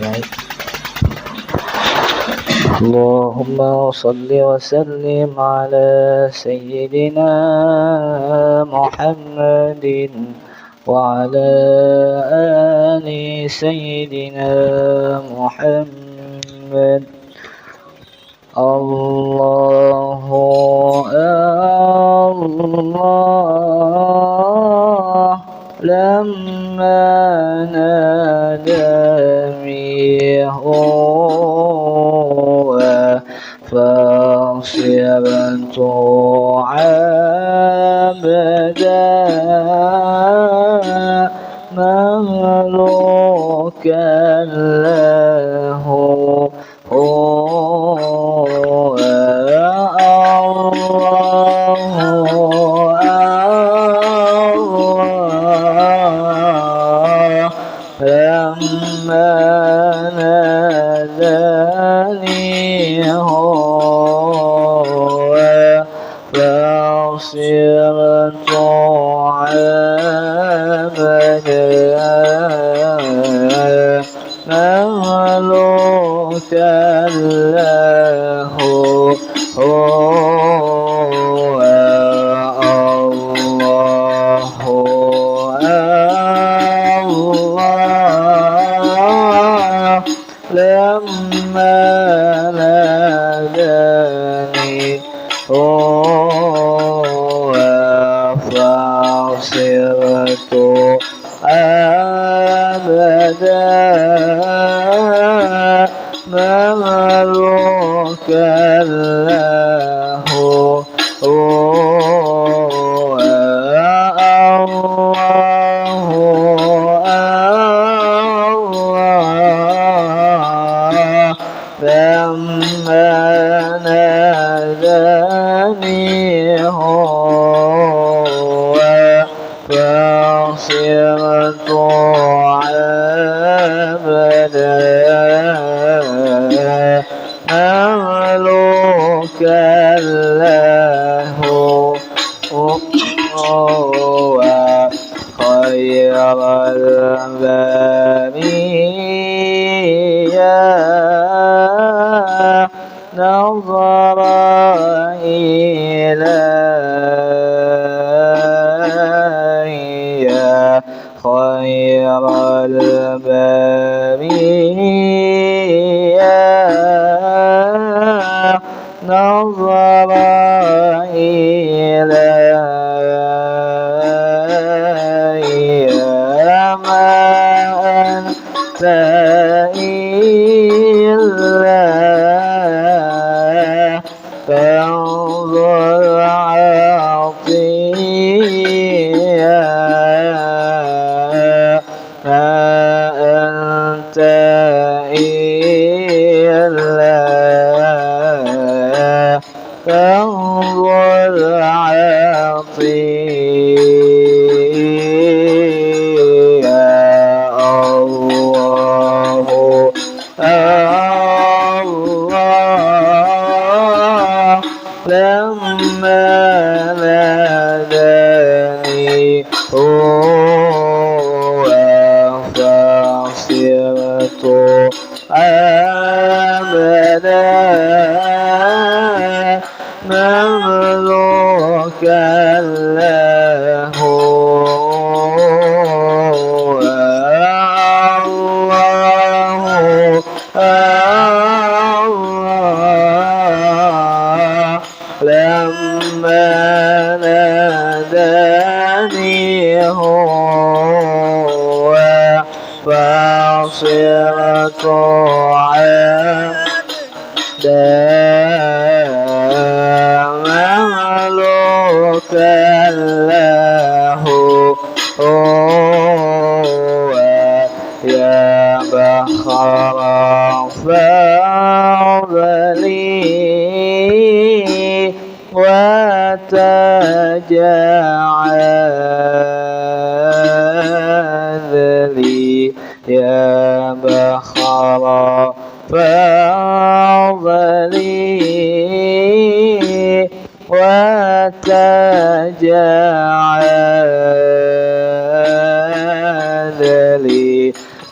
Baik. Allahumma salli wa sallim ala sayyidina Muhammadin wa ala ali sayyidina Muhammad. Allahu Allah lamma nadami huwa fasirtu abda mamlukan lahu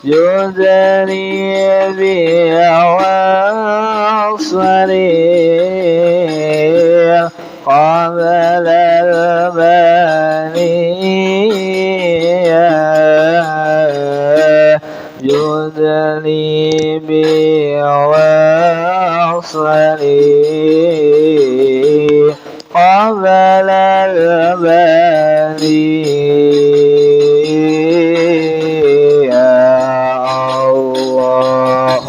جدني بوصلي قبل البنية جدني بوصلي قبل البنية الله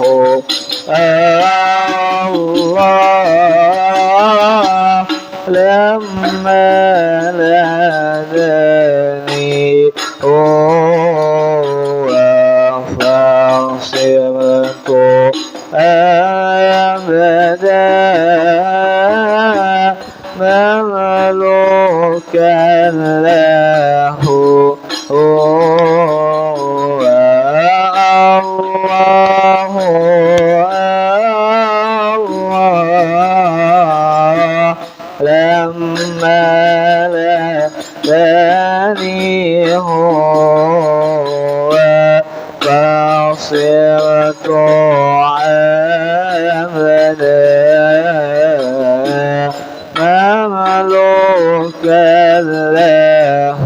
الله لما ناداني هو فصرت أبدا مملوكا له هو الله الله لما لداني هو فصرت عبدا مملوكا له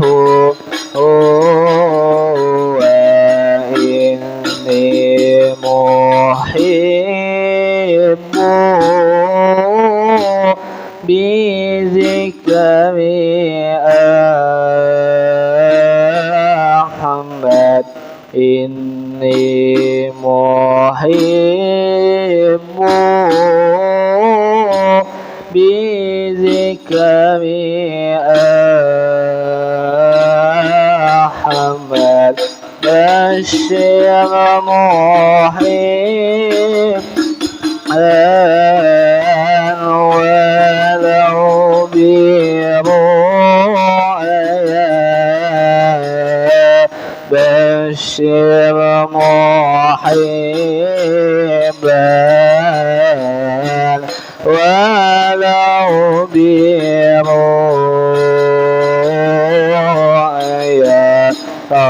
وإني محب بذكر أحمد إني محب بذكر أحمد بشر محب ولو برؤيا بشر محبا ولو برؤيا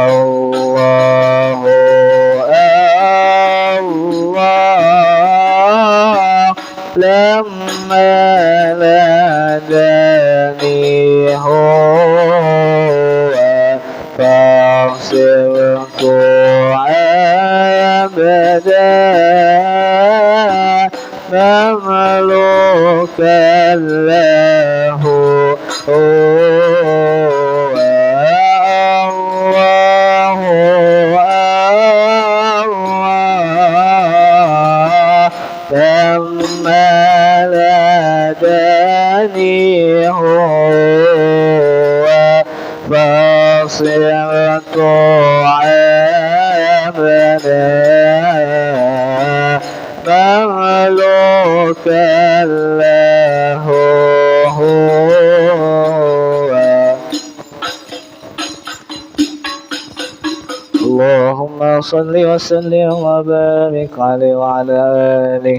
الله الله لما ناداني هو فصرت عبدا مملوكا له هو الله الله لما ناداني هو فصرت عبدا مملوكا له هو اللهم صل وسلم وبارك عليه وعلى آله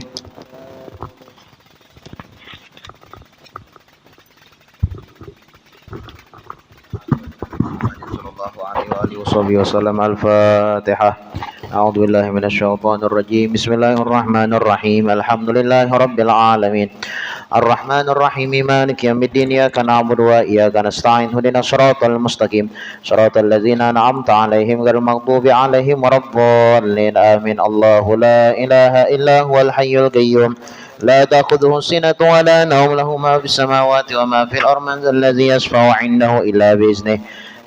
صلى الله عليه وآله وصحبه وسلم. الفاتحة. أعوذ بالله من الشيطان الرجيم. بسم الله الرحمن الرحيم. الحمد لله رب العالمين الرحمن الرحيم مالك يوم الدين إياك نعبد وإياك نستعين اهدنا الصراط المستقيم صراط الذين أنعمت عليهم غير المغضوب عليهم ولا الضالين آمين. الله لا إله إلا هو الحي القيوم لا تأخذه سنة ولا نوم له ما في السماوات وما في الأرض من ذا الذي يشفع عنده إلا بإذنه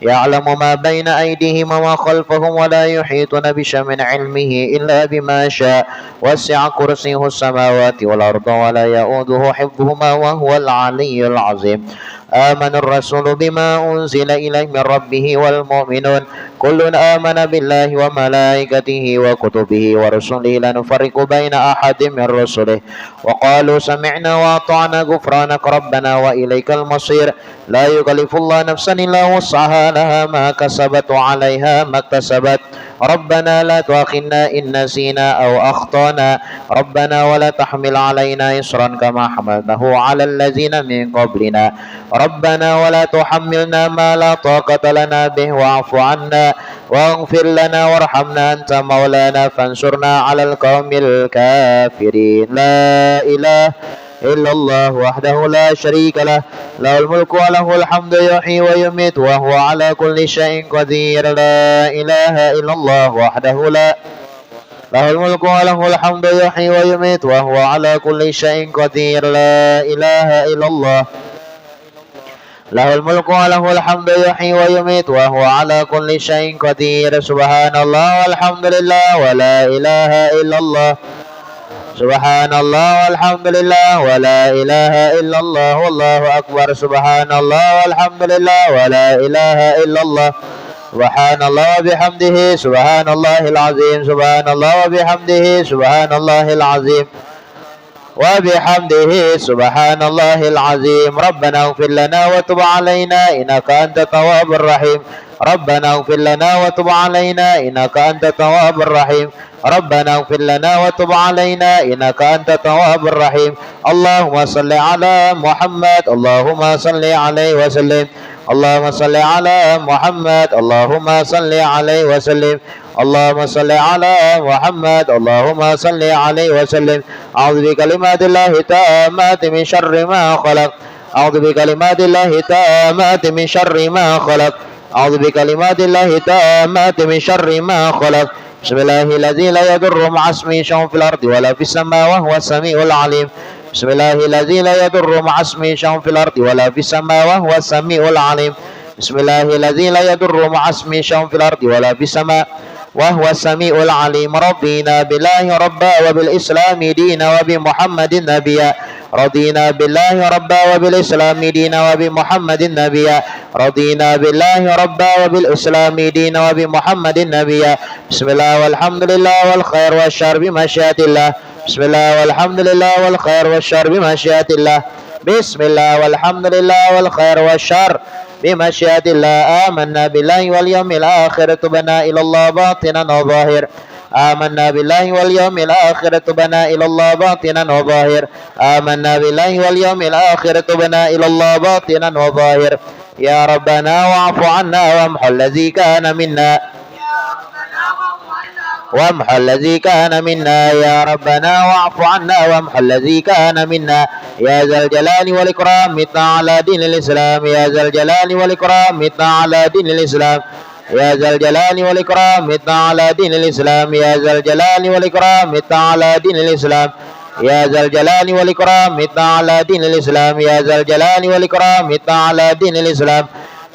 يعلم ما بين أيديهم وما خلفهم ولا يحيطون بشيء من علمه إلا بما شاء وسع كرسيه السماوات والأرض ولا يؤوده حفظهما وهو العلي العظيم. آمن الرسول بما أنزل إليه من ربه والمؤمنون كل آمن بالله وملائكته وكتبه ورسله لا نفرق بين أحد من رسله وقالوا سمعنا وأطعنا غفرانك ربنا وإليك المصير. لا يكلف الله نفسا إلا وسعها لها ما كسبت وعليها ما اكتسبت ربنا لا تؤاخذنا إن نسينا أو أخطأنا ربنا ولا تحمل علينا إصرا كما حملته على الذين من قبلنا ربنا ولا تحملنا ما لا طاقة لنا به واعف عنا واغفر لنا وارحمنا أنت مولانا فانصرنا على القوم الكافرين لا إله إلا الله وحده لا شريك له له الملك وله الحمد يحيي ويميت وهو على كل شيء قدير لا إله إلا الله وحده لا له الملك وله الحمد يحيي ويميت وهو على كل شيء قدير لا إله إلا الله له الملك وله الحمد يحيي ويميت وهو على كل شيء قدير سبحان الله والحمد لله ولا إله إلا الله سبحان الله والحمد لله ولا إله إلا الله والله أكبر سبحان الله والحمد لله ولا إله إلا الله سبحان الله وبحمده سبحان الله العظيم سبحان الله وبحمده سبحان الله العظيم وبحمده سبحان الله العظيم ربنا اغفر لنا وتب علينا إنك أنت التواب الرحيم ربنا اغفر لنا وتب علينا إنك أنت التواب الرحيم ربنا اغفر لنا وتب علينا إنك أنت التواب الرحيم اللهم صل على محمد اللهم صل عليه وسلم اللهم صل على محمد اللهم صل عليه وسلم اللهم صل على محمد اللهم صل عليه وسلم أعوذ بكلمات الله التامات من شر ما خلق أعوذ بكلمات الله التامات من شر ما خلق أعوذ بكلمات الله التامات من شر ما خلق بسم الله الذي لا يضر مع اسمه شيء في الأرض ولا في السماء وهو السميع العليم بسم الله الذي لا يضر مع اسمه شيء في الأرض ولا في السماء وهو السميع العليم بسم الله الذي لا يضر مع اسمه شيء في الأرض ولا في السماء وهو السميع العليم رضينا بالله ربا وبالإسلام دينا وبمحمد نبيا رضينا بالله ربا وبالإسلام دينا وبمحمد نبيا رضينا بالله ربا وبالإسلام دينا وبمحمد نبيا بسم الله والحمد لله والخير والشر بمشيئة الله بسم الله والحمد لله والخير والشر بمشيئة الله بسم الله والحمد لله والخير والشر بمشيئة الله آمنا بالله واليوم الآخر تبنا إلى الله باطنا وظاهر آمنا بالله واليوم الآخر تبنا إلى الله باطنا وظاهر آمنا بالله واليوم الآخر تبنا إلى الله باطنا وظاهر يا ربنا واعف عنا وامحو الذي كان منا وامحو الذي كان منا يا ربنا واعف عنا وامحو الذي كان منا يا ذا الجلال والإكرام متنا على دين الإسلام يا ذا الجلال والإكرام متنا على دين الإسلام يا ذا الجلال والإكرام متنا على دين الإسلام يا ذا الجلال والإكرام متنا على دين الإسلام يا ذا الجلال والإكرام متنا على دين الإسلام يا ذا الجلال والإكرام متنا على دين الإسلام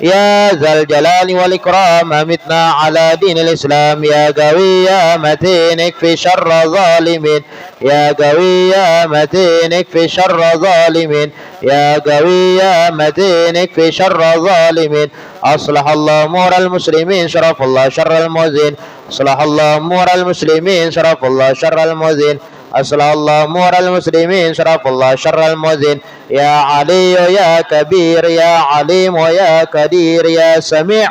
يا ذا الجلال والإكرام متنا على دين الإسلام يا قوي يا متين اكفي شر ظالمين يا قوي يا متين اكفي شر ظالمين يا قوي يا متين اكفي شر ظالمين أصلح الله أمور المسلمين شرف الله شر المؤذين أصلح الله أمور المسلمين شرف الله شر المؤذين أصلح الله أمور المسلمين شرف الله شر المؤذين يا علي يا كبير يا عليم ويا قدير يا سميع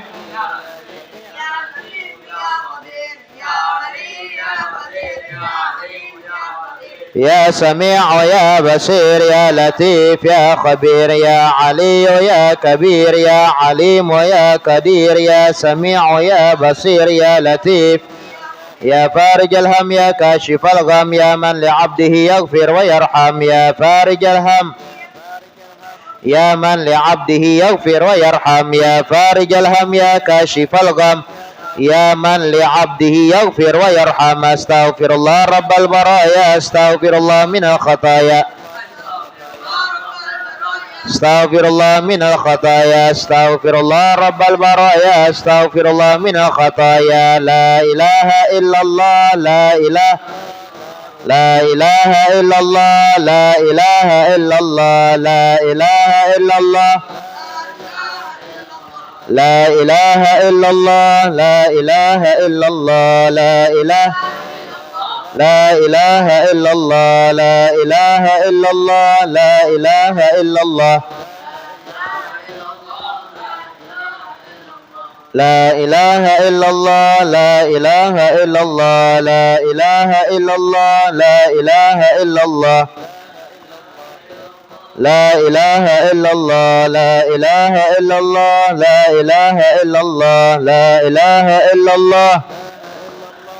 يا سميع يا بصير يا لطيف يا خبير يا علي يا كبير يا عليم ويا قدير يا سميع يا بصير يا لطيف يا فارج الهم يا كاشف الغم يا من لعبده يغفر ويرحم يا فارج الهم يا من لعبده يغفر ويرحم يا فارج الهم يا كاشف الغم يا من لعبده يغفر ويرحم استغفر الله رب البرايا استغفر الله من الخطايا استغفر الله من الخطايا استغفر الله رب البرايا استغفر الله من الخطايا لا إله إلا الله لا إله لا إله إلا الله لا إله إلا الله لا إله إلا الله لا إله إلا الله لا إله إلا الله لا إله لا إله إلا الله لا إله إلا الله لا إله إلا الله لا إله إلا الله لا إله إلا الله لا إله إلا الله لا إله إلا الله لا إله إلا الله لا إله إلا الله لا إله إلا الله لا إله إلا الله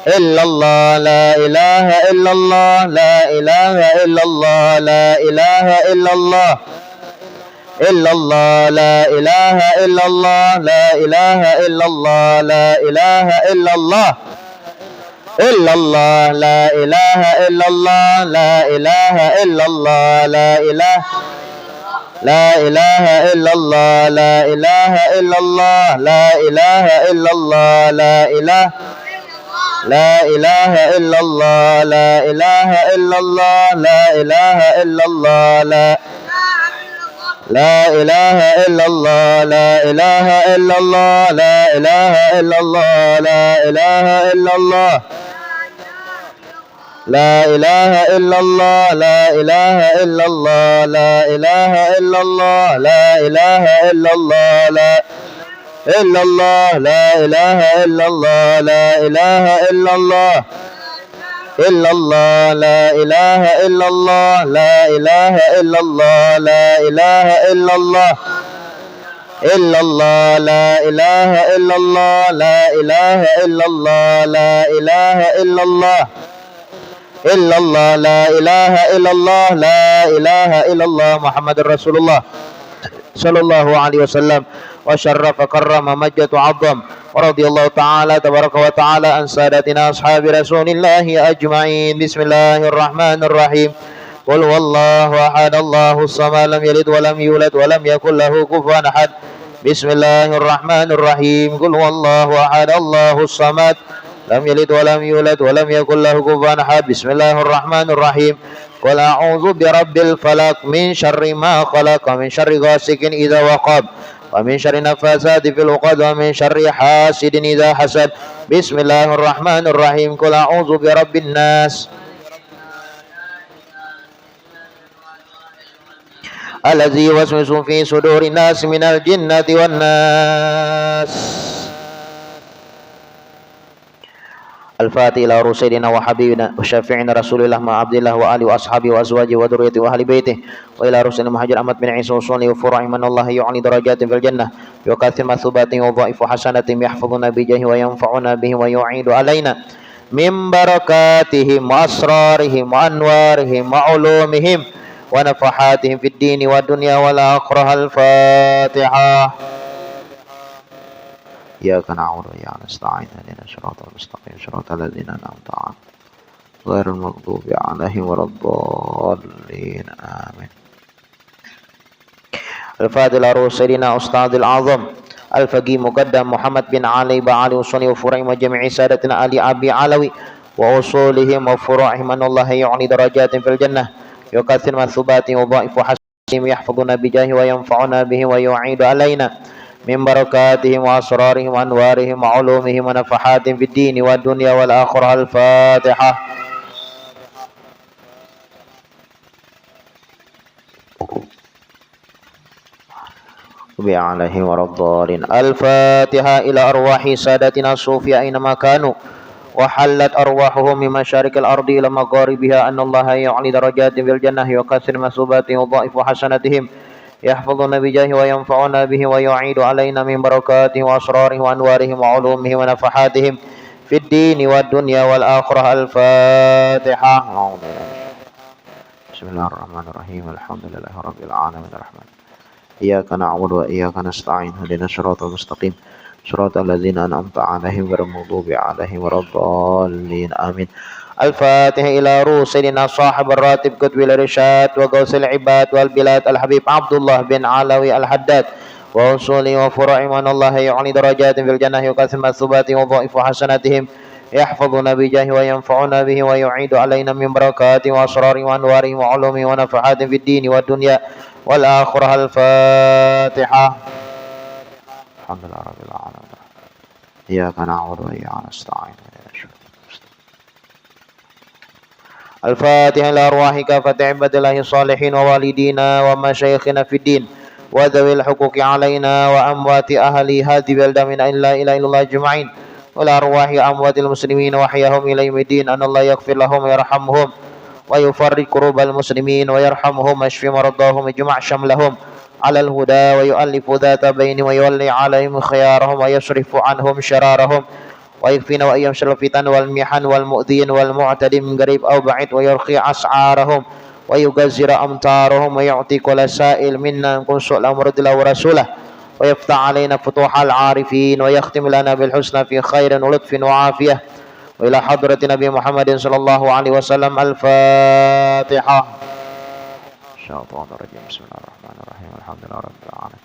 إلا الله لا إله إلا الله لا إله إلا الله لا إله إلا الله إلا الله لا إله إلا الله لا إله إلا الله لا إله إلا الله إلا الله لا إله إلا الله لا إله إلا الله لا إله لا إله إلا الله لا إله إلا الله لا إله إلا الله لا إله لا إله إلا الله لا إله إلا الله لا إله إلا الله لا إله إلا الله لا إله إلا الله لا إله إلا الله لا إله إلا الله لا إله إلا الله لا إله إلا الله لا إله إلا الله لا إله إلا الله لا إلا الله لا إله إلا الله لا إله إلا الله إلا الله لا إله إلا الله لا إله إلا الله لا إله إلا الله إلا الله لا إله إلا الله لا إله إلا الله لا إله إلا الله إلا الله لا إله إلا الله لا إله إلا الله محمد رسول الله صلى الله عليه وسلم وشرف كرم مجد عظم ورضي الله تعالى تبارك وتعالى عن سادتنا أصحاب رسول الله أجمعين. بسم الله الرحمن الرحيم. قل والله أحد الله الصمد لم يلد ولم يولد ولم يكن له كفوا أحد. بسم الله الرحمن الرحيم. قل والله أحد الله الصمد لم يلد ولم يولد ولم يكن له كفوا أحد. بسم الله الرحمن الرحيم. قل أعوذ برب الفلق من شر ما خلق ومن شر غاسق إذا وقب ومن شر النفاثات في العقد ومن شر حاسد إذا حسد. بسم الله الرحمن الرحيم. قل أعوذ برب الناس الذي يوسوس في صدور الناس من الجنة والناس. الفاتحة إلى رسولنا وحبيبنا وشفيعنا رسول الله مع عبد الله وآله وأصحابه وأزواجه وذريته وأهل بيته وإلى رسولنا مهاجر أحمد بن عيسى وصوني وفرع من الله يعلي درجات في الجنة ويكثر مثوبات وضائف حسنة يحفظنا بجاه وينفعنا به ويعيد علينا من بركاتهم وأسرارهم وأنوارهم وعلومهم ونفحاتهم في الدين والدنيا والآخرة. الفاتحة. إياك نعبد وإياك نستعين اهدنا الصراط المستقيم صراط الذين أنعمت عليهم غير المغضوب عليهم ولا الضالين آمين. الفاتحة لرسولنا أستاذ الأعظم الفقيه مقدم محمد بن علي بعلي وصني وفرعهم وجميع سادتنا آل أبي علوي وأصولهم وفروعهم أن الله يعلي درجات في الجنة يكثر مثوبات وضائف حسنهم يحفظنا بجاه وينفعنا به ويعيد علينا من بركاتهم وأسرارهم وأنوارهم وعلومهم ونفحاتهم في الدين والدنيا والآخرة. الفاتحة. عليهم ولا الضالين. الفاتحة إلى أرواح سادتنا الصوفية أينما كانوا وحلت أرواحهم من مشارق الأرض إلى مغاربها أن الله يعلي درجات في الجنة يكثر مثوبات وضائف حسناتهم يحفظنا بجاه وينفعنا به ويعيد علينا من بركاته وأسرارهم وأنوارهم وعلومهم ونفحاتهم في الدين والدنيا والآخرة. الفاتحة. بسم الله الرحمن الرحيم. الحمد لله رب العالمين الرحمن إياك نعبد وإياك نستعين اهدنا الصراط المستقيم صراط الذين أنعمت عليهم غير المغضوب عليهم ولا الضالين آمين. الفاتحة إلى رسولنا صاحب الراتب قطب الرشاد وغوث العباد والبلاد الحبيب عبد الله بن علوي الحداد وأصوله وفروع من الله يعلي درجات في الجنة يكثر مثوبات وضائف حسناتهم يحفظنا بجاه وينفعنا به ويعيد علينا من بركاته وأسراره وأنواره وعلومه ونفحات في الدين والدنيا والآخرة. الفاتحة. الحمد لله رب العالمين إياك نعبد وإياك نستعين. الفاتحة إلى أرواح كافة عباد الله الصالحين ووالدينا ومشايخنا في الدين وذوي الحقوق علينا وأموات أهل هذه البلدة من أن لا إله إلا الله أجمعين والأرواح أموات المسلمين وأحياهم إلى يوم الدين أن الله يغفر لهم ويرحمهم ويفرج كروب المسلمين ويرحمهم ويشفي مرضاهم ويجمع شملهم على الهدى ويؤلف ذات بين ويولي عليهم خيارهم ويصرف عنهم شرارهم ويكفينا وإياهم شر الفتن والمحن والمؤذين والمعتد من قريب أو بعيد ويرخي أسعارهم ويجزر أمطارهم ويعطي كل سائل منا نكون سؤال أمر الله ورسوله ويفتح علينا فتوح العارفين ويختم لنا بالحسنى في خير ولطف وعافية وإلى حضرة نبي محمد صلى الله عليه وسلم. الفاتحة. الشيطان الرجيم. بسم الله الرحمن الرحيم. الحمد لله رب العالمين.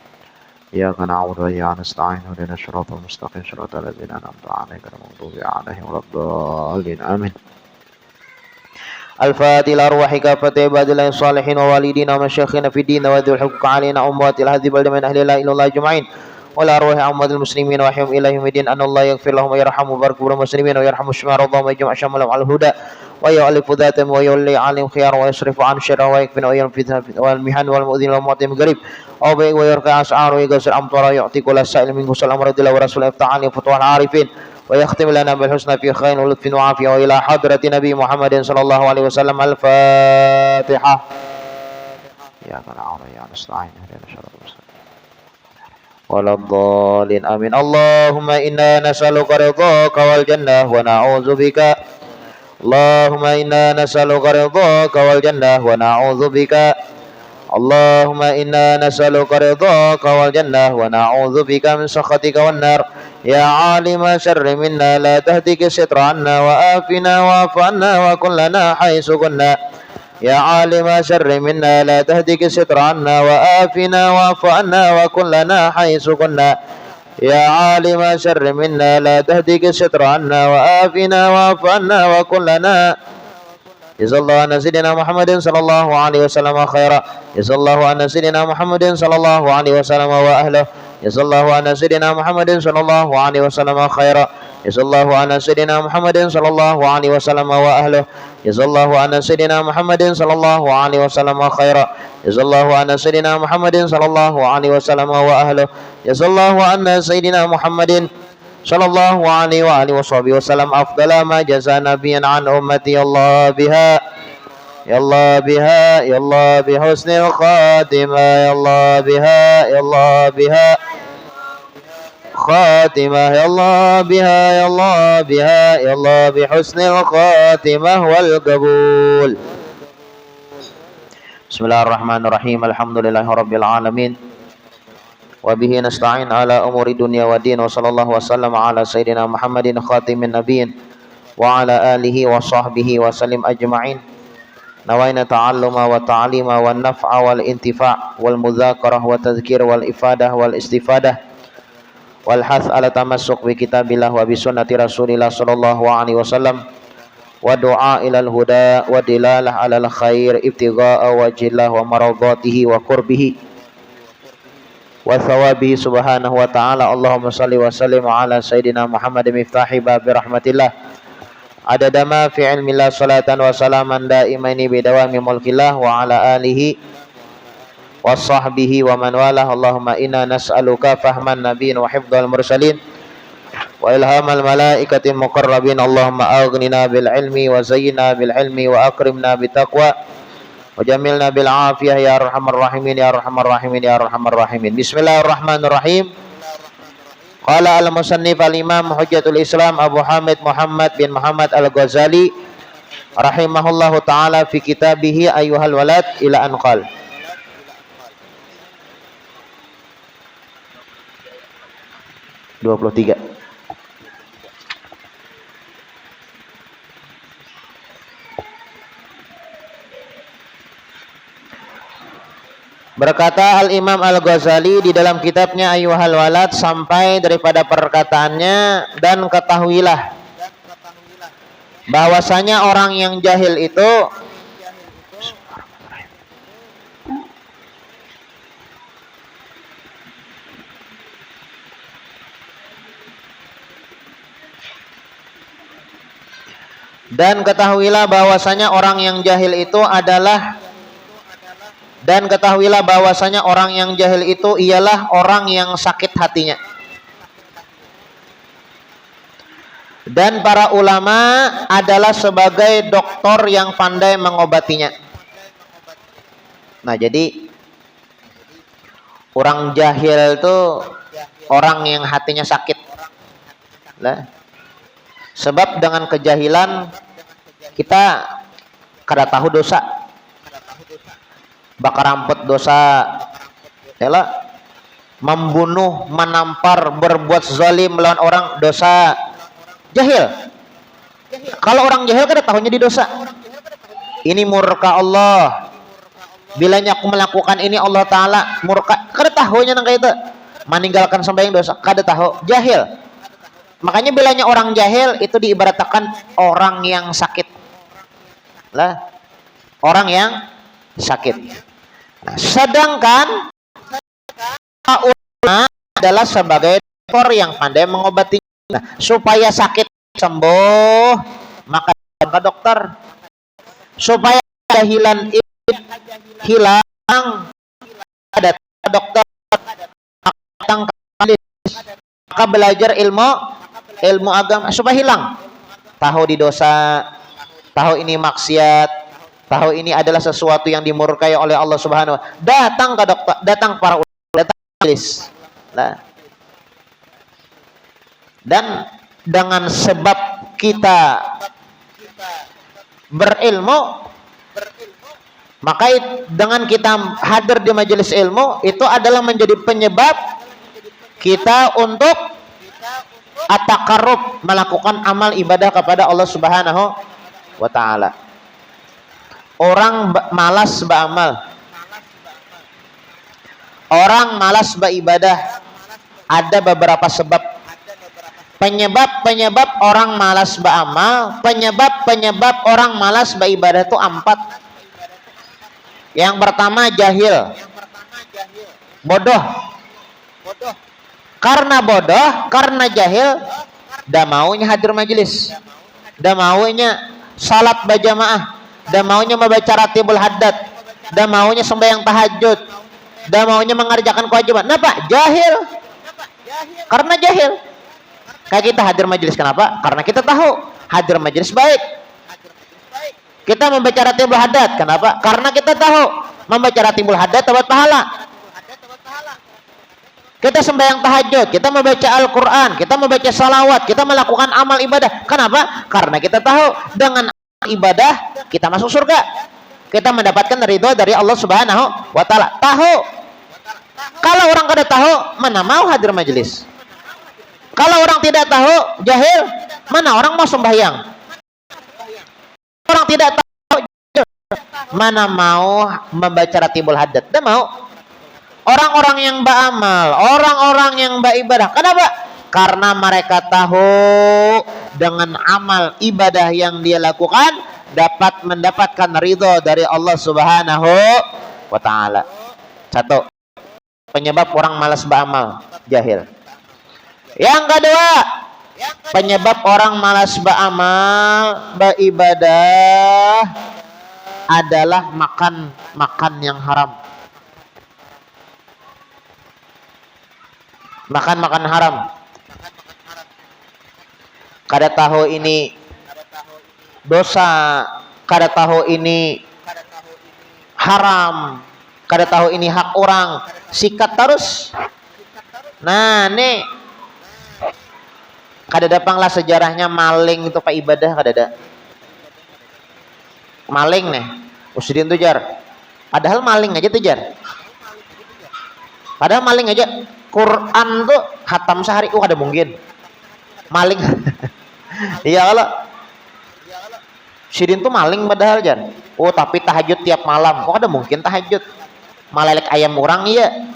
إياك نعبد وإياك نستعين اهدنا الصراط المستقيم صراط الذين أنعمت عليهم غير المغضوب عليهم ولا الضالين آمين. الفاتحة لأرواح كافة عباد الله الصالحين ووالدينا ومشايخنا في الدين وذوي الحقوق علينا أموات هذه البلدة من أهل لا إله إلا الله أجمعين والأرواح أموات المسلمين وأحيهم إلى يوم الدين أن الله يغفر لهم ويرحمهم ويبارك في المسلمين ويرحم الشمال رضاهم ويجمع شملهم على الهدى ويؤلف ذاتهم ويولي عليهم خيار ويصرف عن شر ويكفن ويرم في والمحن والمؤذين والمعتم قريب أو بيع ويرفع أسعار ويقصر أمطار ويعطي كل سائل منه سلام رضي الله ورسوله يفتح عليهم فتوح العارفين ويختم لنا بالحسنى في خير ولطف وعافية وإلى حضرة نبي محمد صلى الله عليه وسلم. الفاتحة. إياك نعبد وإياك نستعين اهدنا الصراط المستقيم ولا الضالين آمين. اللهم إنا نسألك رضاك والجنة ونعوذ بك اللهم إنا نسألك رضاك والجنة ونعوذ بك اللهم إنا نسألك رضاك والجنة ونعوذ بك من سخطك والنار. يا عالم شر منا لا تهتك ستر عنا وآفنا واعف عنا وكن لنا حيث كنا. يا عالم شر منا لا تهتك ستر عنا وآفنا واعف عنا وكن لنا حيث كنا. يا عالم شر منا لا تهتك ستر عنا وآفنا واعف عنا وكن لنا. جزا الله عن سيدنا محمد صلى الله عليه وسلم خيرا. جزا الله عن سيدنا محمد صلى الله عليه وسلم وأهله. جزا الله عن سيدنا محمد صلى الله عليه وسلم خيرا. جزا الله عن سيدنا محمد صلى الله عليه وسلم وأهله. جزا الله عن سيدنا محمد صلى الله عليه وسلم خيرا. جزا الله عن سيدنا محمد صلى الله عليه وسلم وأهله. جزا الله عن سيدنا محمد صلى الله عليه وآله وصحبه وسلم أفضل ما جزى نبيا عن أمتي. يا الله بها يا الله بها يا الله بحسن الخاتمة. يا الله بها يا الله بها خاتمة. يا الله بها يا الله بها يا الله بحسن الخاتمة والقبول. بسم الله الرحمن الرحيم. الحمد لله رب العالمين وبه نستعين على أمور الدنيا والدين وصلى الله وسلم على سيدنا محمد خاتم النبيين وعلى آله وصحبه وسلم أجمعين. نوينا تعلم والتعليم والنفع والانتفاع والمذاكرة والتذكير والإفادة والاستفادة والحث على تمسك بكتاب الله وبسنة رسول الله صلى الله عليه وسلم ودعاء إلى الهدى ودلالة على الخير ابتغاء وجه الله ومرضاته وقربه وثوابه سبحانه وتعالى. اللهم صل وسلم على سيدنا محمد مفتاح باب رحمة الله عدد ما في علم الله صلاة وسلاما دائمين بدوام ملك الله وعلى آله وصحبه ومن والاه. اللهم إنا نسألك فهم النبيين وحفظ المرسلين وإلهام الملائكة المقربين. اللهم أغننا بالعلم وزينا بالعلم وأكرمنا بالتقوى وجملنا بالعافية يا أرحم الراحمين يا أرحم الراحمين يا أرحم الراحمين. بسم الله الرحمن الرحيم. قال المصنف الإمام حجة الإسلام أبو حامد محمد بن محمد الغزالي رحمه الله تعالى في كتابه أيها الولد إلى أن قال. Berkata Al-Imam Al-Ghazali di dalam kitabnya Ayyuhal Walad sampai daripada perkataannya, dan ketahuilah bahwasanya orang yang jahil itu adalah Dan ketahuilah bahwasanya orang yang jahil itu ialah orang yang sakit hatinya. Dan para ulama adalah sebagai dokter yang pandai mengobatinya. Nah, jadi orang jahil itu orang yang hatinya sakit. Lah. Sebab dengan kejahilan kita kada tahu dosa. Bakar ramput dosa. Yalah. Membunuh, menampar, berbuat zalim melawan orang dosa. Jahil. Kalau orang jahil kada tahunya di dosa. Ini murka Allah. Bilanya aku melakukan ini Allah Ta'ala murka. Kada tahunya nang kayak itu. Meninggalkan sembahyang dosa. Kada tahu. Jahil. Makanya bilanya orang jahil itu diibaratkan orang yang sakit. Lah. Orang yang sakit. Nah, sedangkan ulama adalah sebagai dokter yang pandai mengobati. Nah, supaya sakit sembuh maka ke dokter. Supaya kejahilan hilang ada dokter. Maka belajar ilmu agama supaya hilang. Tahu di dosa, tahu ini maksiat, tahu ini adalah sesuatu yang dimurkai oleh Allah Subhanahu wa taala. Datang ke dokter, datang para ulama, datang majelis. Nah. Dan dengan sebab kita berilmu, maka dengan kita hadir di majelis ilmu itu adalah menjadi penyebab kita untuk at-taqarrub, melakukan amal ibadah kepada Allah Subhanahu wa taala. Orang malas beramal, orang malas beribadah, ada beberapa sebab. Penyebab orang malas beramal, penyebab orang malas beribadah itu 4. Yang pertama jahil, bodoh. Karena bodoh, karena jahil, dah maunya hadir majelis, dah maunya salat berjamaah, dah maunya membaca ratibul haddad, dah maunya sembahyang tahajud, dah maunya mengerjakan kewajiban. Kenapa? Jahil. Karena jahil. Kayak kita hadir majelis, kenapa? Karena kita tahu hadir majelis baik. Kita membaca ratibul haddad, kenapa? Karena kita tahu membaca ratibul haddad dapat pahala. Kita sembahyang tahajud, kita membaca Al-Quran, kita membaca salawat, kita melakukan amal ibadah. Kenapa? Karena kita tahu dengan ibadah kita masuk surga. Kita mendapatkan ridho dari Allah Subhanahu wa taala. Tahu. Kalau orang kada tahu, mana mau hadir majelis? Kalau orang tidak tahu, jahil, mana orang mau sembahyang? Orang tidak tahu, mana mau membaca ratibul haddad? Tidak mau. Orang-orang yang beramal, orang-orang yang beribadah. Kenapa? Karena mereka tahu dengan amal ibadah yang dia lakukan dapat mendapatkan ridho dari Allah Subhanahu wa taala. 1. Penyebab orang malas beramal, jahil. Yang kedua, penyebab orang malas beramal, beribadah adalah makan yang haram. Makan haram. Kada tahu ini dosa, kada tahu ini haram, kada tahu ini hak orang, sikat terus. Nah, nih kada dapanglah sejarahnya maling itu pak ibadah, kada ada. Maling nih, Usdin tuh jar. Padahal maling aja tuh jar. Padahal maling aja. Quran tuh khatam sehari, ada mungkin. Maling. Iya kalau Sidin tuh maling padahal jar. Tapi tahajud tiap malam. Ada mungkin tahajud. Malelek ayam orang iya.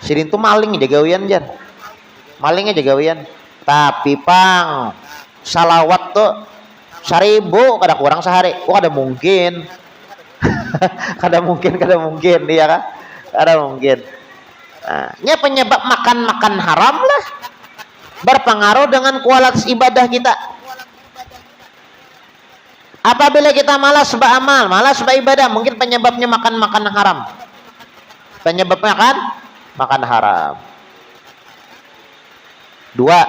Sidin tuh maling aja gawian jar. Maling aja gawian. Tapi pang salawat tuh 1000 kada kurang sehari. Ada mungkin. kada mungkin iya kan? Ada mungkin. Nah, penyebab makan haram lah berpengaruh dengan kualitas ibadah kita. Apabila kita malas beramal, malas beribadah, mungkin penyebabnya makan haram. Penyebabnya makan haram. Dua.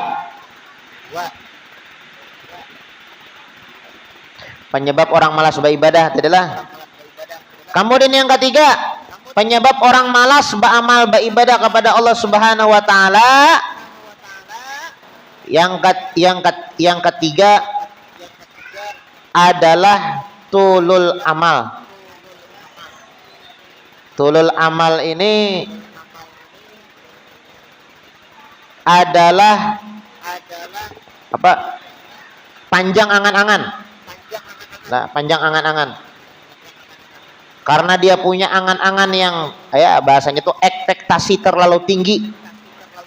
Penyebab orang malas beribadah adalah. Kemudian yang ketiga, penyebab orang malas beramal beribadah kepada Allah Subhanahu wa taala. Yang ketiga adalah tulul amal. Tulul amal ini adalah apa? Panjang angan-angan. Nah, panjang angan-angan. Karena dia punya angan-angan yang bahasanya tuh ekspektasi terlalu tinggi.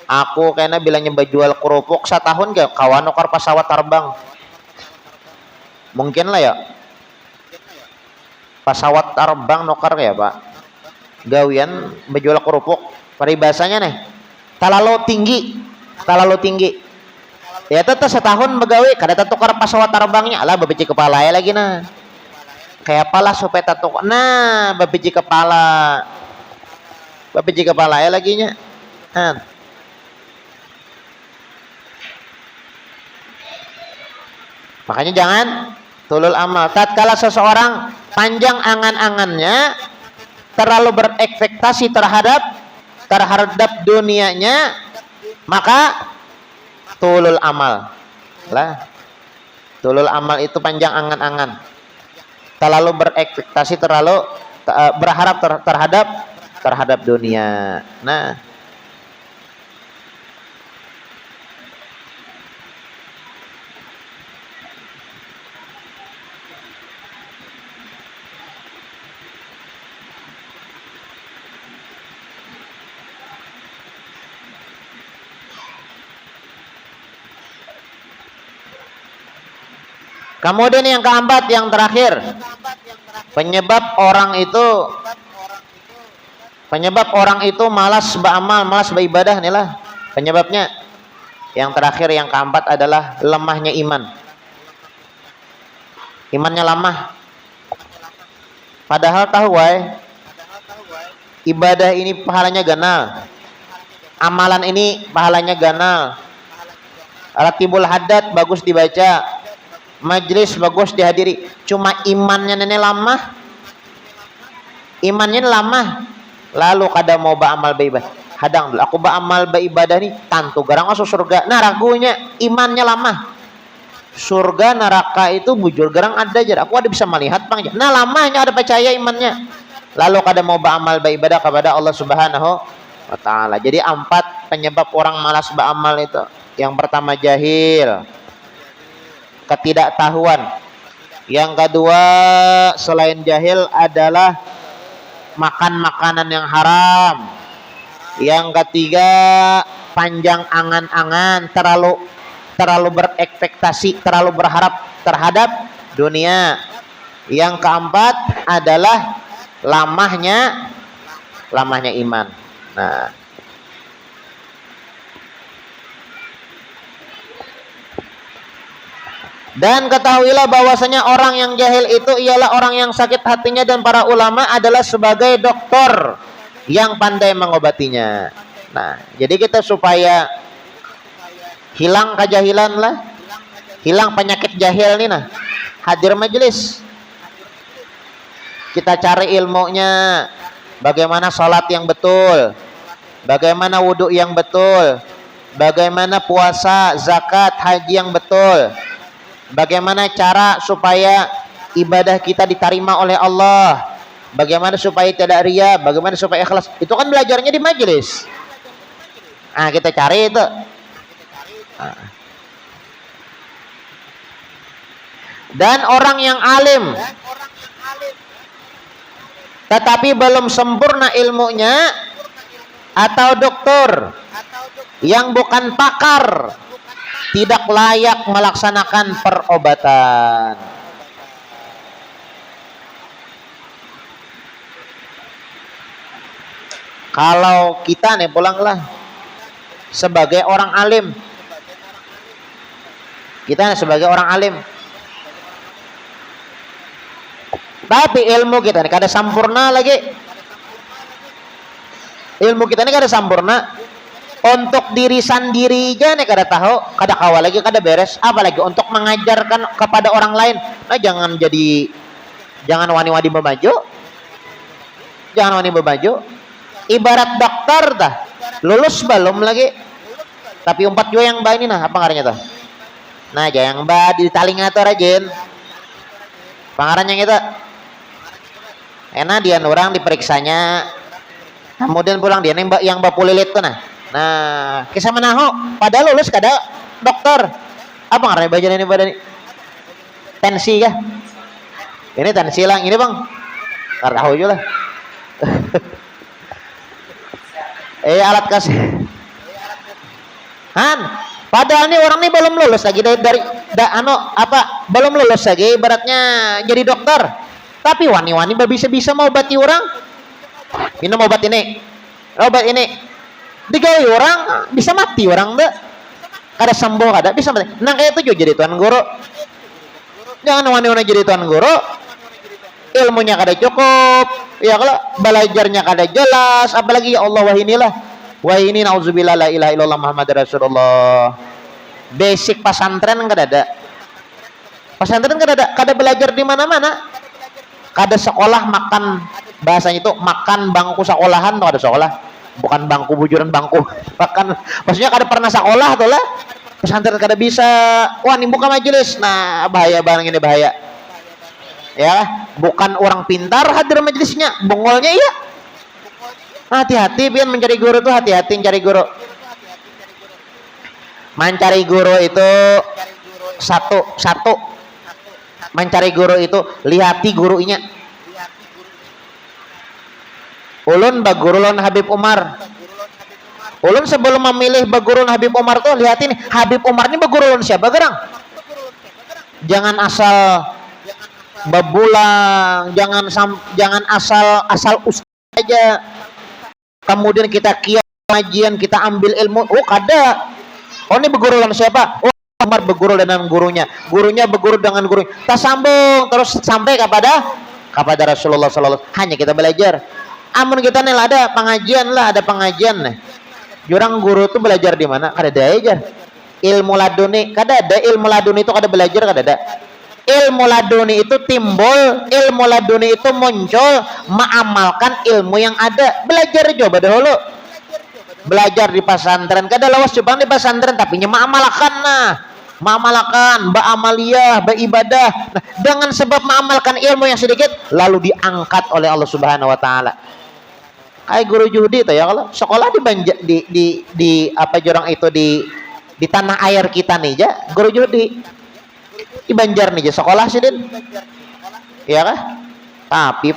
Aku kayaknya bilangnya berjual kerupuk setahun gak kawan nukar pesawat terbang. Mungkin lah ya. Pesawat terbang nukar ya Pak. Gawian berjual kerupuk. Peribahasanya nih. Terlalu tinggi. Ya tetap setahun begawi kada tukar pesawat terbangnya. Alah babiji kepala ya lagi nah. Kayak apalah supaya tatuk. Nah, babiji kepala ya lagi nya. Makanya jangan tulul amal. Tatkala seseorang panjang angan-angannya, terlalu berekspektasi terhadap dunianya, maka tulul amal. Lah. Tulul amal itu panjang angan-angan. Terlalu berekspektasi, terlalu berharap terhadap dunia. Nah, kemudian yang keempat, yang terakhir, penyebab orang itu malas beramal, malas beribadah inilah penyebabnya. Yang terakhir, yang keempat adalah lemahnya iman. Imannya lemah. Padahal tahu ibadah ini pahalanya ganal. Amalan ini pahalanya ganal. Ratibul haddad bagus dibaca. Majlis bagus dihadiri, cuma imannya nenek lemah. Lalu kada mau beramal beribadah. Hadang dulu aku beramal beribadah nih tantu garang masuk surga. Nah ragunya imannya lemah. Surga neraka itu bujur garang ada aja. Aku ada bisa melihat bang. Nah lamanya ada percaya imannya. Lalu kada mau beramal beribadah kepada Allah Subhanahu wa taala. Jadi 4 penyebab orang malas beramal itu. Yang pertama jahil, ketidaktahuan. Yang kedua selain jahil adalah makan makanan yang haram. Yang ketiga panjang angan-angan, terlalu berekspektasi, terlalu berharap terhadap dunia. Yang keempat adalah lamahnya iman. Nah, dan ketahuilah bahwasanya orang yang jahil itu ialah orang yang sakit hatinya, dan para ulama adalah sebagai dokter yang pandai mengobatinya. Nah, jadi kita supaya hilang kejahilan lah, hilang penyakit jahil nih nah, hadir majelis. Kita cari ilmunya, bagaimana sholat yang betul, bagaimana wudhu yang betul, bagaimana puasa, zakat, haji yang betul. Bagaimana cara supaya ibadah kita diterima oleh Allah, bagaimana supaya tidak riya, bagaimana supaya ikhlas. Itu kan belajarnya di majelis. Nah, kita cari itu. Dan orang yang alim tetapi belum sempurna ilmunya, atau dokter yang bukan pakar, tidak layak melaksanakan perobatan. Kalau kita nih pulanglah sebagai orang alim, kita sebagai orang alim, Tapi ilmu kita ini kada sempurna lagi. Ilmu kita ini kada sempurna. Untuk diri sendiri aja nih kada tahu, kada kawal lagi, kada beres. Apalagi untuk mengajarkan kepada orang lain. Nah, jangan wani-wani berbaju. Jangan wani berbaju. Ibarat dokter dah, lulus belum lagi. Tapi umpat juga yang ini nah, apa ngarannya tuh? Nah, aja yang di talinga tuh rajin. Pangarannya kita. Enak dia orang diperiksanya. Kemudian pulang dia yang bapulilit tuh nah. Nah, kisah menahu padahal lulus kada dokter. Apa ngarannya baju ini badan ini? Tensi kah? Ini tensi lang ini, Bang. Kada tahu juga lah. Alat kasih. Han, padahal nih orang nih belum lulus lagi belum lulus lagi ibaratnya jadi dokter. Tapi wani-wani bisa mau obati orang. Minum obat ini. Obat ini. Digawe orang bisa mati orang deh. Kada sembuh kada bisa mati. Nah kayak itu juga jadi tuan guru. Jangan wani-wani jadi tuan guru. Ilmunya kada cukup. Ya kalau belajarnya kada jelas, apalagi ya Allah wah ini nauzubillah la ilaha illallah Muhammad Rasulullah. Basic pesantren kada ada. Pesantren kada ada, kada belajar di mana-mana. Kada sekolah makan bahasanya itu makan bangku sekolahan tuh ada sekolah. Bukan bangku bujuran bangku. Makan maksudnya kada pernah sekolah tuh lah. Pesantren kada bisa. Wah, ini buka majelis. Nah, bahaya barang ini bahaya. Ya, bukan orang pintar hadir majelisnya, bongolnya iya. Hati-hati pian mencari guru tuh, hati-hati mencari guru. Mencari guru itu satu. Mencari guru itu lihati gurunya. Ulun bagurulun Habib Umar. Ulun sebelum memilih bagurulun Habib Umar tuh lihat ini Habib Umar ini bagurulun siapa gerang? Jangan asal bebulang, jangan asal ustaz aja. Kemudian kita kajian, kita ambil ilmu. Oh, kada. Oh, ini bagurulun siapa? Oh, Umar berguru dengan gurunya. Gurunya berguru dengan guru. Tak sambung terus sampai kepada Rasulullah sallallahu alaihi wasallam. Hanya kita belajar. Amun kita nih ada pengajian nih. Jurang guru tuh belajar di mana? Kada ada aja. Ilmu laduni, kada ada ilmu laduni itu kada belajar kada ada. Ilmu laduni itu timbul, ilmu laduni itu muncul mengamalkan ilmu yang ada. Belajar coba dahulu. Belajar di pesantren, kada lawas coba di pesantren tapi nya mengamalkan ba'amaliyah, beribadah. Nah, dengan sebab mengamalkan ilmu yang sedikit lalu diangkat oleh Allah Subhanahu wa taala. Ay guru judi itu ya kalau sekolah di apa jorang itu di tanah air kita nih ja guru judi di Banjar nih ja sekolah sidin ya kah tapi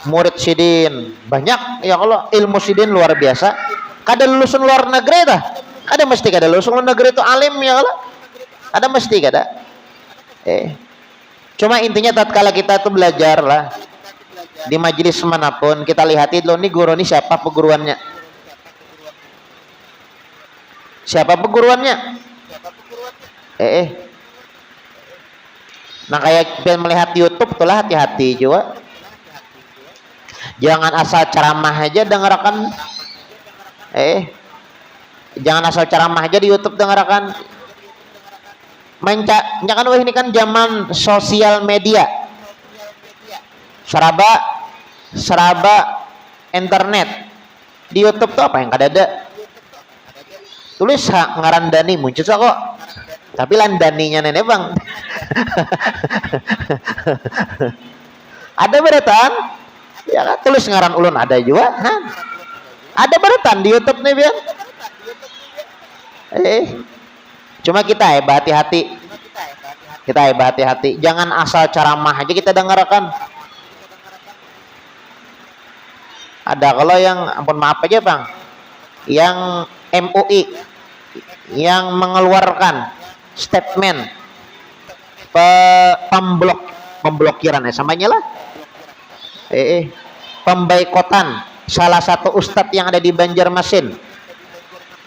murid sidin banyak ya kalau ilmu sidin luar biasa kada lulusan luar negeri dah ada mesti kada lulusan luar negeri itu alim ya kalau ada mesti kada cuma intinya tatkala kita tuh belajar lah di majelis manapun kita lihatin lo nih guru nih siapa peguruannya nah kayak melihat YouTube tuh lah hati-hati juga jangan asal ceramah aja dengarkan jangan asal ceramah aja di YouTube dengarkan jangan wah ini kan zaman sosial media seraba internet di YouTube tuh apa yang kada ada tulis ngarandani muncul kok tapi landaninya nenek bang ada beratan ya kan tulis ngaran ulun ada juga ada beratan di YouTube nih biar cuma kita hati-hati jangan asal ceramah aja kita dengarkan. Ada kalau yang ampun maaf aja bang yang MUI yang mengeluarkan statement pemblokiran samanya lah pemboikotan salah satu ustadz yang ada di Banjarmasin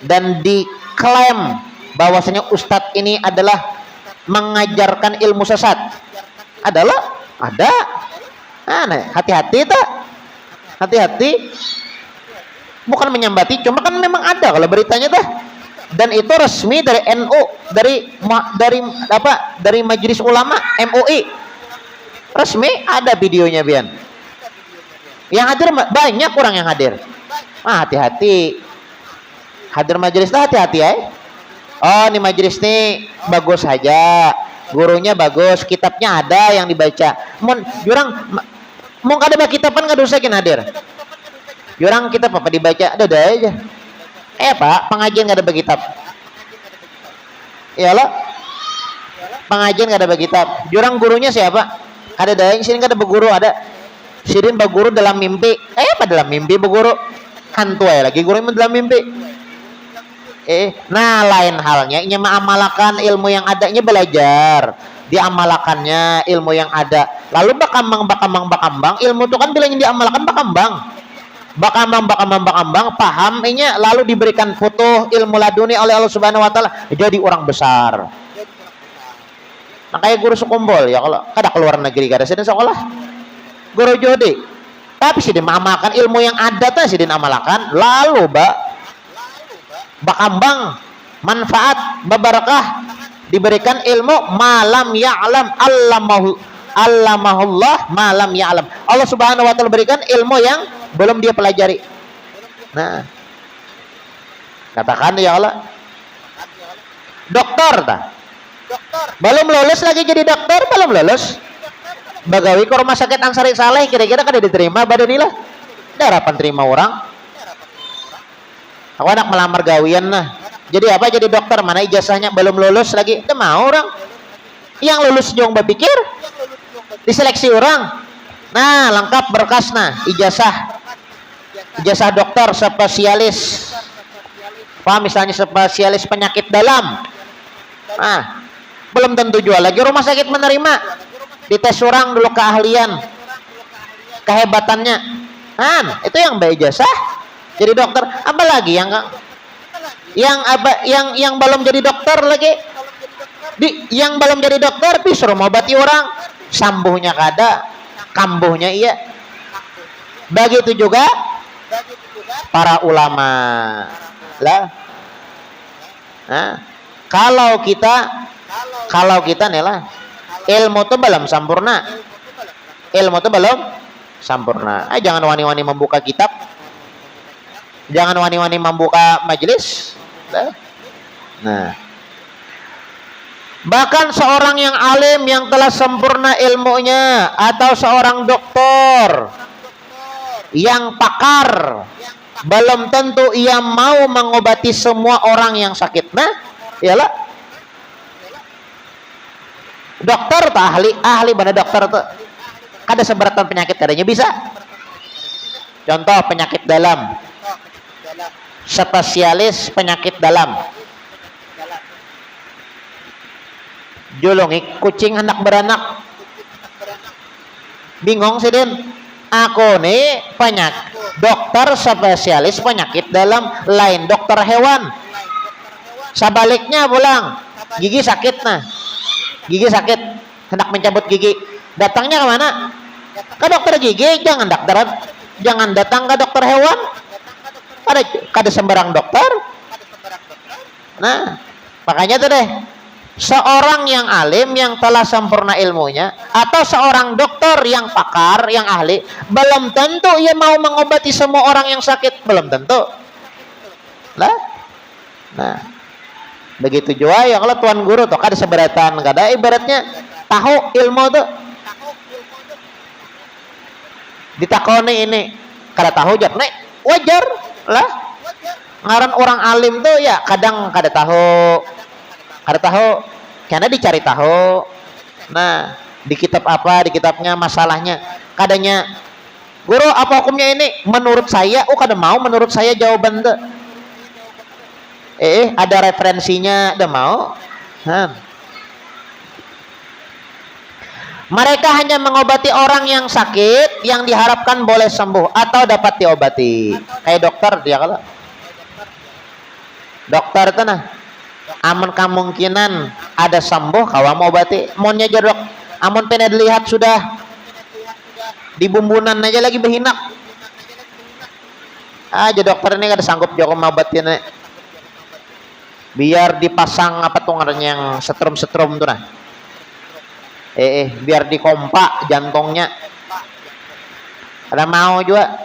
dan diklaim bahwasanya ustadz ini adalah mengajarkan ilmu sesat ada Hati-hati tak? Hati-hati. Bukan menyambati, cuma kan memang ada kalau beritanya dah. Dan itu resmi dari NU, dari Majelis Ulama MUI. Resmi ada videonya Bian. Yang hadir banyak orang yang hadir. Hati-hati. Hadir majelis dah hati-hati ya. Oh, ini majelis nih bagus saja. Gurunya bagus, kitabnya ada yang dibaca. Mau kada kitaban kada usah hadir. Jurang kitab apa dibaca ada aja. Pak, pengajian kada bekitab. Iyalah. Pengajian kada bekitab. Jurang gurunya siapa? Ada yang sini kada berguru ada. Sirin berguru dalam mimpi. Apa dalam mimpi berguru? Hantu lagi guru dalam mimpi. Nah lain halnya ini mengamalkan ilmu yang adanya belajar diamalakannya ilmu yang ada lalu bakambang ilmu itu kan bila yang diamalkan bakambang paham ini lalu diberikan futuh ilmu laduni oleh Allah Subhanahu Wa Taala jadi orang besar. Makanya guru sekumpul ya kalau kada keluar negeri kada sedang sekolah guru jodi tapi sih diamalkan ilmu yang ada tuh sih diamalkan lalu bakambang manfaat babarakah diberikan ilmu malam ya'lam allamahullah malam ya'lam Allah Subhanahu Wa Taala berikan ilmu yang belum dia pelajari. Nah katakan ya Allah dokter dah belum lulus lagi jadi dokter belum lulus bagawi ke rumah sakit Ansari Saleh kira-kira kada diterima badanilah harapan terima orang. Aku anak melamar gawian nah. Jadi apa? Jadi dokter mana ijazahnya belum lulus lagi. Itu mau orang. Yang lulus jong berpikir diseleksi orang. Nah, lengkap berkas nah, ijazah. Ijazah dokter spesialis. Paham misalnya spesialis penyakit dalam. Nah, belum tentu jual lagi rumah sakit menerima. Dites orang dulu keahlian. Kehebatannya. Nah, itu yang berijazah. Jadi dokter, apa lagi yang belum jadi dokter lagi? Yang belum jadi dokter disuruh mengobati orang, sambuhnya kada, kambuhnya iya. Begitu juga para ulama. Lah. Nah, kalau kita nih lah, ilmu itu belum sempurna. Ilmu itu belum sempurna. Jangan wani-wani membuka kitab. Jangan wani-wani membuka majelis. Nah, bahkan seorang yang alim yang telah sempurna ilmunya atau seorang dokter yang pakar belum tentu ia mau mengobati semua orang yang sakit. Nah, iyalah dokter tak ahli pada dokter tuh ada seberatan penyakit kadanya bisa. Contoh penyakit dalam. Spesialis penyakit dalam. Julungi kucing hendak beranak. Bingung sih Den. Aku nih dokter spesialis penyakit dalam lain dokter hewan. Sebaliknya pulang gigi sakit nah. Gigi sakit hendak mencabut gigi. Datangnya ke mana? Ke dokter gigi, jangan datang ke dokter hewan. Kada sembarang dokter. Nah, makanya tuh deh, seorang yang alim yang telah sempurna ilmunya atau seorang dokter yang pakar, yang ahli, belum tentu ia mau mengobati semua orang yang sakit, belum tentu. Lah. Nah, begitu juga ya kalau tuan guru tuh kada seberatan, kada ibaratnya tahu ilmu tuh. Ditakoni ini, kada tahu jawab, nek wajar lah. Ngaran orang alim tuh ya kadang kada tahu karena dicari tahu. Nah, di kitab apa, di kitabnya masalahnya kadanya guru apa hukumnya ini menurut saya, kada mau menurut saya jawaban tuh ada referensinya, ada mau. Mereka hanya mengobati orang yang sakit yang diharapkan boleh sembuh atau dapat diobati. Kayak dokter dia kalau dokter itu nah, amun kemungkinan ada sembuh kawan mau obati. Monnya jadok, amun pernah dilihat sudah di bumbunan aja lagi behinak. Aja dokter ini kada sanggup joko mabatin biar dipasang apa tuh ngarannya yang setrum tuh nah. Biar dikompak jantungnya. Ada mau juga.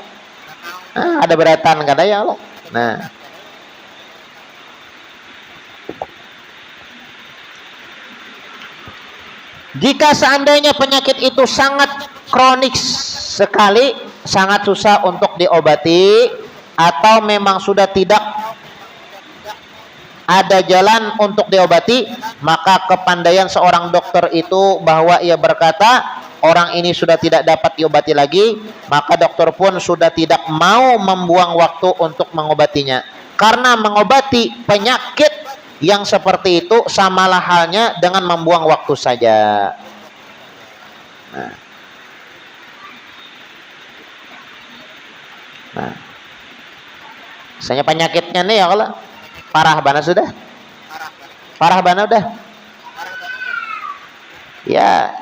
Ada beratan kada ya lo. Nah. Jika seandainya penyakit itu sangat kronik sekali, sangat susah untuk diobati, atau memang sudah tidak ada jalan untuk diobati, maka kepandaian seorang dokter itu bahwa ia berkata, orang ini sudah tidak dapat diobati lagi, maka dokter pun sudah tidak mau membuang waktu untuk mengobatinya. Karena mengobati penyakit yang seperti itu samalah halnya dengan membuang waktu saja. Nah. Misalnya penyakitnya nih ya kalau parah banget sudah. Parah banget udah. Ya,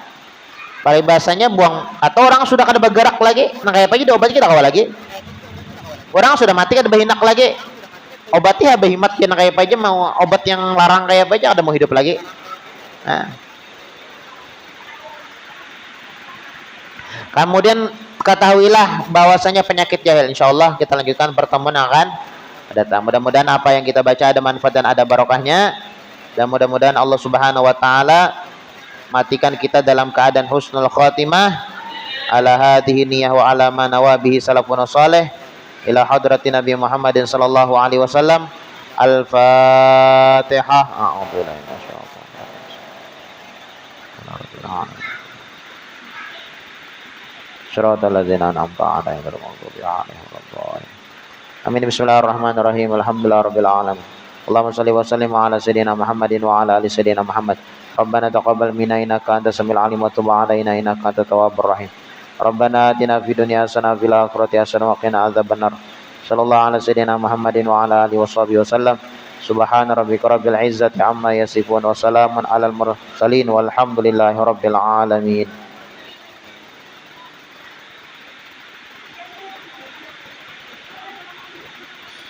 paribasanya buang atau orang sudah kada bergerak lagi, nah kayak apa aja diobati kita kawa lagi. Orang sudah mati kada berhinak lagi. Obati ya behimat kena kayak apa aja, mau obat yang larang kayak apa aja ada mau hidup lagi. Nah. Kemudian ketahuilah bahwasanya penyakit jahil. Insyaallah kita lanjutkan pertemuan akan datang. Mudah-mudahan apa yang kita baca ada manfaat dan ada barokahnya. Dan mudah-mudahan Allah Subhanahu wa taala matikan kita dalam keadaan husnul khatimah ala hadhihi niyyah wa ala ma nawabihi salafun salih ila hadrati Nabi Muhammadin sallallahu alaihi wasallam. Al-Fatihah. A'udzubillahi minasyaitonir Shiratal ladzina an'amta 'alaihim ghairil maghdubi 'alaihim waladdallin. Amin. Bismillahirrahmanirrahim. Alhamdulillahirabbil alamin. Allahumma shalli wa sallim ala sayyidina Muhammadin wa ala ali sayyidina Muhammad. Rabbana taqabbal minna innaka antas samiul alim wa tub 'alaina innaka antat tawwabur rahim. Rabbana atina fid dunya hasanah wa fil akhirati hasanah wa qina adzabannar. Sallallahu ala sayyidina Muhammadin wa ala alihi washabihi wasallam. Subhana rabbika rabbil izzati amma yasifun wa salamun alal mursalin walhamdulillahi rabbil alamin.